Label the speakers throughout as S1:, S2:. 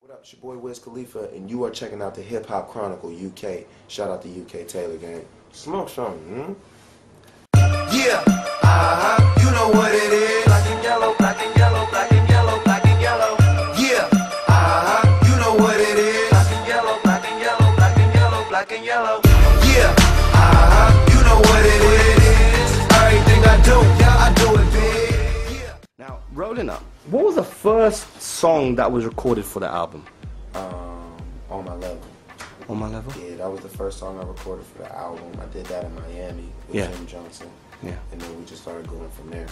S1: What up, it's your boy Wiz Khalifa, and you are checking out the Hip Hop Chronicle UK. Shout out to UK Taylor Gang. Smoke something, Yeah, you know what it is. Black and yellow, black and yellow, black and yellow, black and yellow. Yeah, you know what it is. Black and yellow, black and yellow, black and yellow, black and yellow. Yeah, you know what it is. Everything I do, yeah, I do it big. Yeah.
S2: Now, rolling up, what was the first song that was recorded for the album?
S1: On My Level.
S2: On My Level?
S1: Yeah, that was the first song I recorded for the album. I did that in Miami with Jim Johnson.
S2: Yeah.
S1: And then we just started going from there.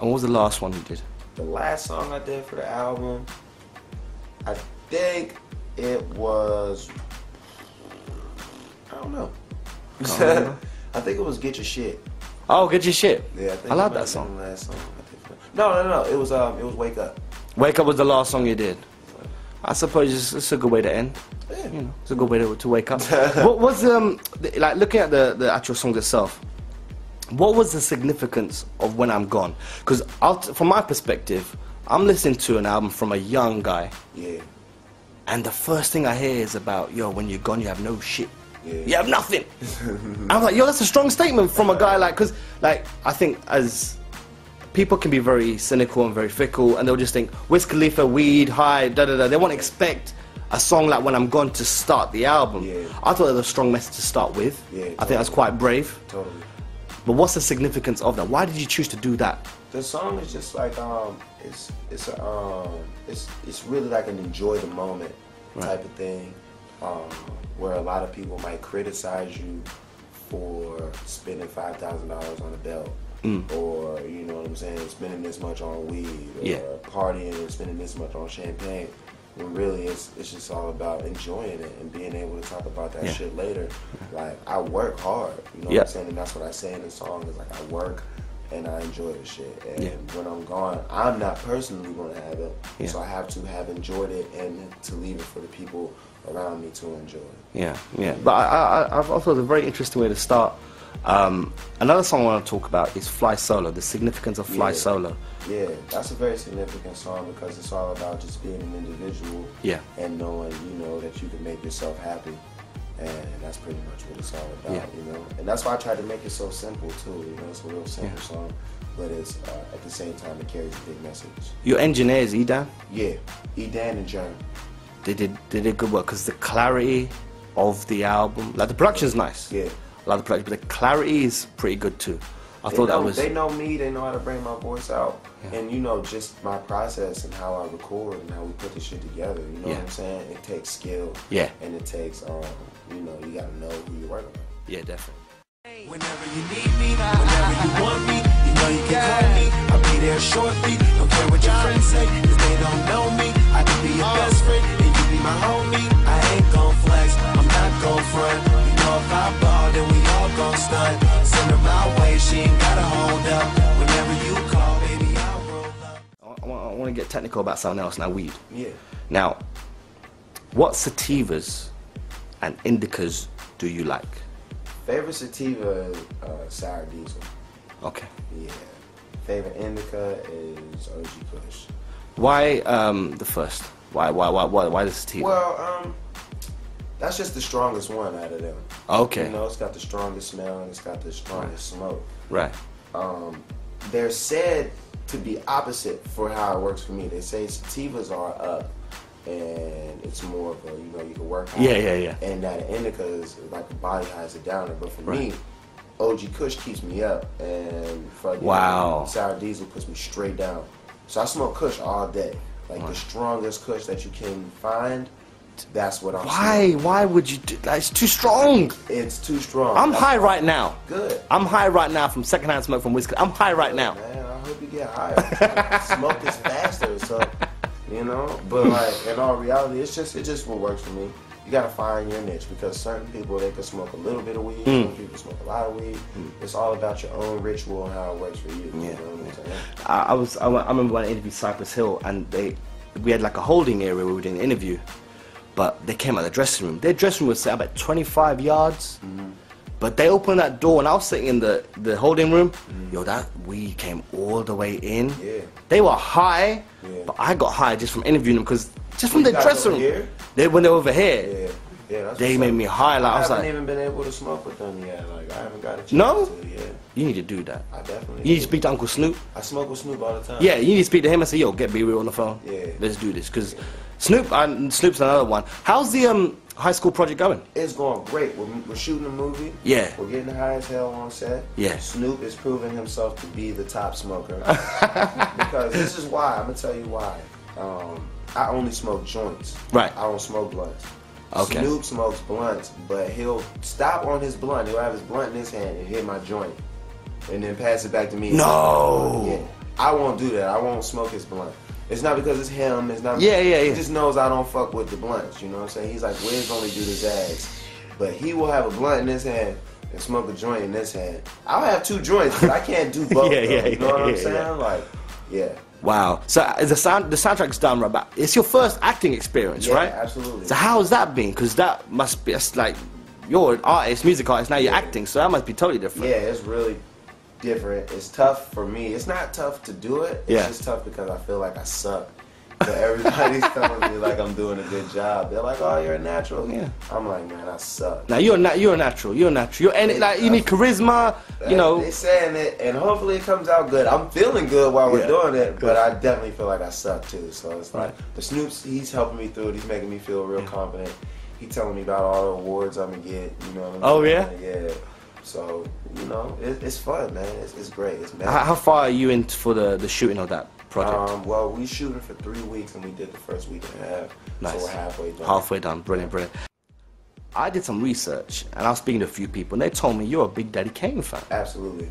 S2: And what was the last one you did?
S1: The last song I did for the album, I think it was, I don't know. I think it was Get Your Shit.
S2: Oh, Get Your Shit.
S1: Yeah, I think
S2: I love that song.
S1: The last song I did for that. No. It was Wake Up.
S2: Wake Up was the last song you did. I suppose it's a good way to end.
S1: Yeah.
S2: You know, it's a good way to wake up. What was like looking at the actual song itself? What was the significance of When I'm Gone? Because from my perspective, I'm listening to an album from a young guy.
S1: Yeah.
S2: And the first thing I hear is about, yo, when you're gone, you have no shit.
S1: Yeah.
S2: You have nothing. I'm like, yo, that's a strong statement from a guy like, because like I think as people can be very cynical and very fickle, and they'll just think Wiz Khalifa, weed, high, da da da. They won't expect a song like When I'm Gone to start the album.
S1: Yeah.
S2: I thought it was a strong message to start with.
S1: Yeah, totally.
S2: I think that's quite brave.
S1: Totally.
S2: But what's the significance of that? Why did you choose to do that?
S1: The song is just like it's really like an enjoy the moment type of thing, where a lot of people might criticize you for spending $5,000 on a belt, or you know what I'm saying, spending this much on weed, or partying and spending this much on champagne. When really it's just all about enjoying it and being able to talk about that shit later. Like, I work hard, you know what I'm saying? And that's what I say in the song, is like I work and I enjoy the shit. And when I'm gone, I'm not personally going to have it. So I have to have enjoyed it and to leave it for the people around me to enjoy it.
S2: Yeah. But I thought it was a very interesting way to start. Another song I want to talk about is Fly Solo, the significance of Fly Solo.
S1: Yeah, that's a very significant song because it's all about just being an individual and knowing, you know, that you can make yourself happy. And that's pretty much what it's all about, you know. And that's why I tried to make it so simple, too. You know, it's a real simple song, but it's, at the same time, it carries a big message.
S2: Your engineers, Edan?
S1: Yeah, Edan and John.
S2: They did good work, because the clarity of the album, like the production's nice.
S1: Yeah.
S2: I love the production, but the clarity is pretty good, too.
S1: They know me, they know how to bring my voice out. And you know, just my process and how I record and how we put this shit together, you know what I'm saying? It takes skill.
S2: Yeah.
S1: And it takes, you know, you gotta know who you're working with.
S2: Yeah, definitely.
S3: Whenever you need me, whenever you want me, you know you can call me. I'll be there shortly. Don't care what your friends say, cause they don't know me. I can be your best friend, and you be my homie. I ain't gon' flex, I'm not gon' front. You know if I ball, then we all gon' stunt. Send her my way, she ain't gotta hold up. Whenever you call, baby, I'll roll up.
S2: I want to get technical about something else now, weed.
S1: Yeah.
S2: Now, what sativas and indicas do you like?
S1: Favorite sativa is Sour Diesel.
S2: Okay.
S1: Yeah. Favorite indica is OG Kush.
S2: Why the first? Why the sativa?
S1: Well, that's just the strongest one out of them.
S2: Okay.
S1: You know, it's got the strongest smell and it's got the strongest smoke.
S2: Right.
S1: They're said to be opposite for how it works for me. They say sativas are up and it's more of a, you know, you can work out.
S2: Yeah.
S1: And that indica is like a body high as a downer. But for me, OG Kush keeps me up, and fucking Sour Diesel puts me straight down. So I smoke Kush all day. Like the strongest Kush that you can find, that's what I'm smoking.
S2: Why would you do that? It's too strong.
S1: It's too strong.
S2: I'm high right now.
S1: Good.
S2: I'm high right now from secondhand smoke from Wiz Khalifa. I'm high right now.
S1: Man, I hope you get higher. Smoke is faster, so, you know. But like, in all reality, it's just what works for me. You gotta find your niche, because certain people, they can smoke a little bit of weed, some people smoke a lot of weed. It's all about your own ritual and how it works for you. You know what I'm saying?
S2: I remember when I interviewed Cypress Hill, and we had like a holding area where we did an interview, but they came out of the dressing room. Their dressing room was set about 25 yards. But they opened that door and I was sitting in the holding room. Yo, that weed came all the way in.
S1: Yeah.
S2: They were high, but I got high just from interviewing them because Just from the dressing room. When they're over here.
S1: Yeah, that's
S2: they made me high. Like, I was like,
S1: I haven't even been able to smoke with them yet. Like, I haven't got a chance
S2: no?
S1: to yet.
S2: You need to do that.
S1: I definitely
S2: You need to speak to Uncle Snoop.
S1: I smoke with Snoop all the time.
S2: Yeah, you need to speak to him and say, yo, get Be Real on the phone.
S1: Yeah.
S2: Let's do this. Because Snoop's another one. How's the high school project going?
S1: It's going great. We're shooting a movie.
S2: Yeah.
S1: We're getting high as hell on set.
S2: Yeah.
S1: Snoop is proving himself to be the top smoker. Because this is why. I'm going to tell you why. I only smoke joints.
S2: Right.
S1: I don't smoke blunts.
S2: Okay.
S1: Snoop smokes blunts, but he'll stop on his blunt. He'll have his blunt in his hand and hit my joint, and then pass it back to me.
S2: No.
S1: Yeah. I won't do that. I won't smoke his blunt. It's not because it's him. It's not.
S2: Yeah.
S1: He just knows I don't fuck with the blunts. You know what I'm saying? He's like, Wiz only do this ass, but he will have a blunt in his hand and smoke a joint in this hand. I'll have two joints, but I can't do both. You know what I'm saying? Like, yeah.
S2: Wow. So the soundtrack's done, right? But it's your first acting experience, right?
S1: Yeah, absolutely.
S2: So how's that been? Because that must be, it's like, you're an artist, music artist, now you're acting, so that must be totally different.
S1: Yeah, it's really different. It's tough for me. It's not tough to do it. It's just tough because I feel like I suck. But everybody's telling me like I'm doing a good job. They're like, "Oh, you're a natural."
S2: Yeah.
S1: I'm like, man, I suck.
S2: Now you're a natural. And like you need charisma. You know.
S1: They're saying it, and hopefully it comes out good. I'm feeling good while we're doing it, but I definitely feel like I suck too. So it's like the Snoop's. He's helping me through it. He's making me feel real confident. He's telling me about all the awards I'm gonna get. You know what I'm saying? Yeah. So you know, it's fun, man. It's great. It's magic.
S2: How far are you in for the shooting of that project?
S1: Well, we shooting for 3 weeks, and we did the first week and a half.
S2: Nice.
S1: So we're halfway done.
S2: Halfway done. Brilliant. I did some research, and I was speaking to a few people, and they told me you're a Big Daddy Kane fan.
S1: Absolutely.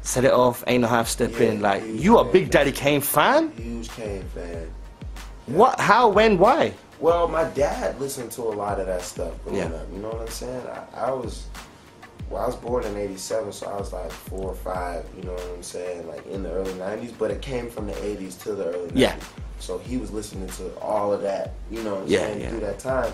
S2: Set it off, ain't no half step in. Like, you a Big Daddy Kane fan?
S1: Huge Kane fan. Yeah.
S2: What? How? When? Why?
S1: Well, my dad listened to a lot of that stuff growing up. You know what I'm saying? I was born in '87, so I was like 4 or 5. You know what I'm saying? Like in the early '90s, but it came from the '80s to the early '90s. Yeah. So he was listening to all of that. You know what I'm saying? Through that time.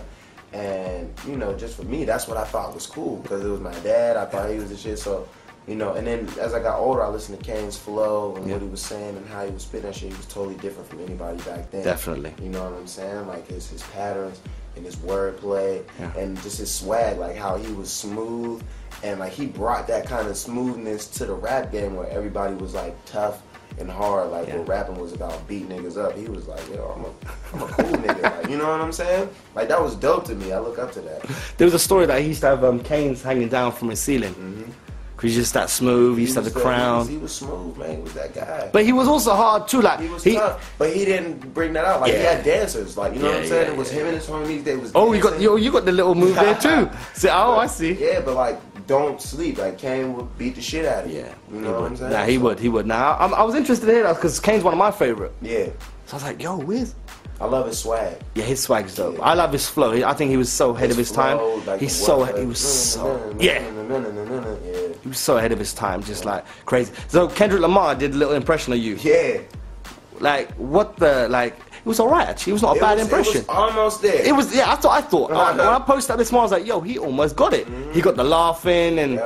S1: And, you know, just for me, that's what I thought was cool, because it was my dad. I thought he was the shit. So, you know, and then as I got older, I listened to Kane's flow and what he was saying and how he was spitting that shit. He was totally different from anybody back then.
S2: Definitely.
S1: You know what I'm saying? Like his patterns and his wordplay and just his swag, like how he was smooth. And like he brought that kind of smoothness to the rap game where everybody was like tough and hard, like where rapping was about beating niggas up. He was like, yo, I'm a cool nigga. Like, you know what I'm saying? Like, that was dope to me. I look up to that.
S2: There was a story that he used to have canes hanging down from his ceiling. Cause he's just that smooth. He used to have the crown.
S1: He was smooth, man. He was that guy.
S2: But he was also hard too. Like
S1: he was tough, but he didn't bring that out. Like he had dancers. Like you know what I'm saying? It was him and his homies. They was.
S2: Oh, you got the little move there too. So, I see.
S1: Yeah, but like, don't sleep. Like Kane would beat the shit out of you. You know what I'm saying?
S2: Nah, he would. Now I was interested to hear that because Kane's one of my favorite.
S1: Yeah.
S2: So I was like, yo, Wiz.
S1: I love his swag.
S2: Yeah, his swag's dope. I love his flow. I think he was so ahead of his time. Like he was so he was so ahead of his time, just like crazy. So Kendrick Lamar did a little impression of you.
S1: Yeah.
S2: Like what the like? It was alright actually. It was not a bad impression.
S1: It was almost there.
S2: It was I thought when I posted that this morning, I was like, yo, he almost got it. He got the laughing and.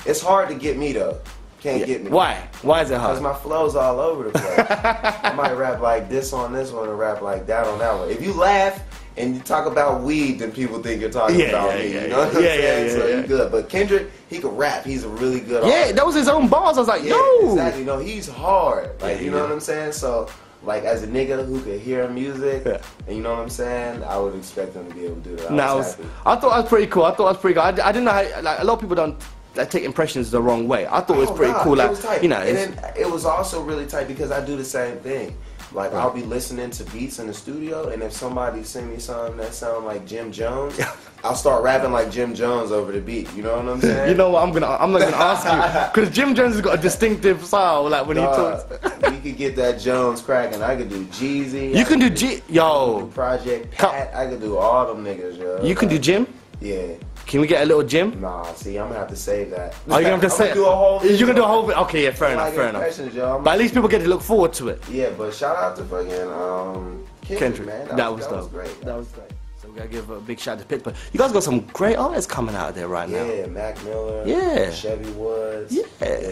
S1: It's hard to get me though. Can't get me.
S2: Why? Why is it hard?
S1: Because my flow's all over the place. I might rap like this on this one and rap like that on that one. If you laugh and you talk about weed, then people think you're talking about me. You know what I'm saying? So you good. But Kendrick, he could rap. He's a really good artist.
S2: That was his own bars. I was like, yo.
S1: Exactly. No, he's hard. Like, you know what I'm saying? So, like, as a nigga who could hear music, and you know what I'm saying, I would expect him to be able to do that.
S2: I thought it was pretty cool. I didn't know how, like, a lot of people don't take impressions the wrong way. I thought it was pretty cool. Like,
S1: it was tight.
S2: You know,
S1: and then it was also really tight because I do the same thing. Like I'll be listening to beats in the studio, and if somebody sing me something that sound like Jim Jones, I'll start rapping like Jim Jones over the beat. You know what I'm saying?
S2: You know what? I'm not gonna ask you because Jim Jones has got a distinctive style. Like when he talks,
S1: you could get that Jones cracking. I could do Jeezy.
S2: You can do yo
S1: Project Pat. I could do all them niggas, yo.
S2: You can do Jim.
S1: Yeah.
S2: Can we get a little Jim?
S1: Nah, see, I'm gonna have to save that.
S2: Are you gonna have to save?
S1: Do a whole video.
S2: You're gonna do a whole bit. Okay, yeah, fair enough.
S1: Yo.
S2: But at least people get to look forward to it.
S1: Yeah, but shout out to fucking Kendrick, man.
S2: That was dope.
S1: Great.
S2: That was great. So we gotta give a big shout out to Pittsburgh. You guys got some great artists coming out there right now.
S1: Yeah, Mac Miller.
S2: Yeah.
S1: Chevy Woods.
S2: Yeah.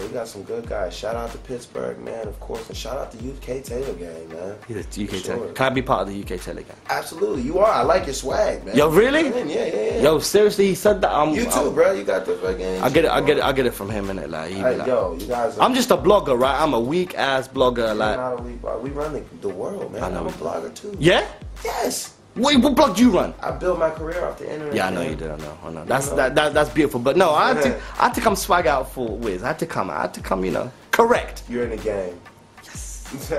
S1: We got some good guys. Shout out to Pittsburgh, man, of course. And shout out to UK Taylor Gang, man.
S2: Yeah, the UK
S1: Sure.
S2: Taylor. Can I be part of the UK Taylor Gang?
S1: Absolutely, you are. I like your swag, man.
S2: Yo, really?
S1: Yeah.
S2: Yo, seriously, he said that.
S1: You too, bro. You got the fucking.
S2: I get it from him, innit? Like, he be like,
S1: yo, you guys.
S2: I'm just a blogger, right? I'm a weak ass blogger, like.
S1: Not a weak blogger. We run the world, man.
S2: I know.
S1: I'm a blogger too.
S2: Yeah?
S1: Yes.
S2: Wait, what blog do you run?
S1: I built my career off the internet.
S2: Yeah, I know
S1: man.
S2: you did. I know. That's beautiful. But no, I had to come swag out for Wiz. I had to come, you know, correct.
S1: You're in the game.
S2: Yes.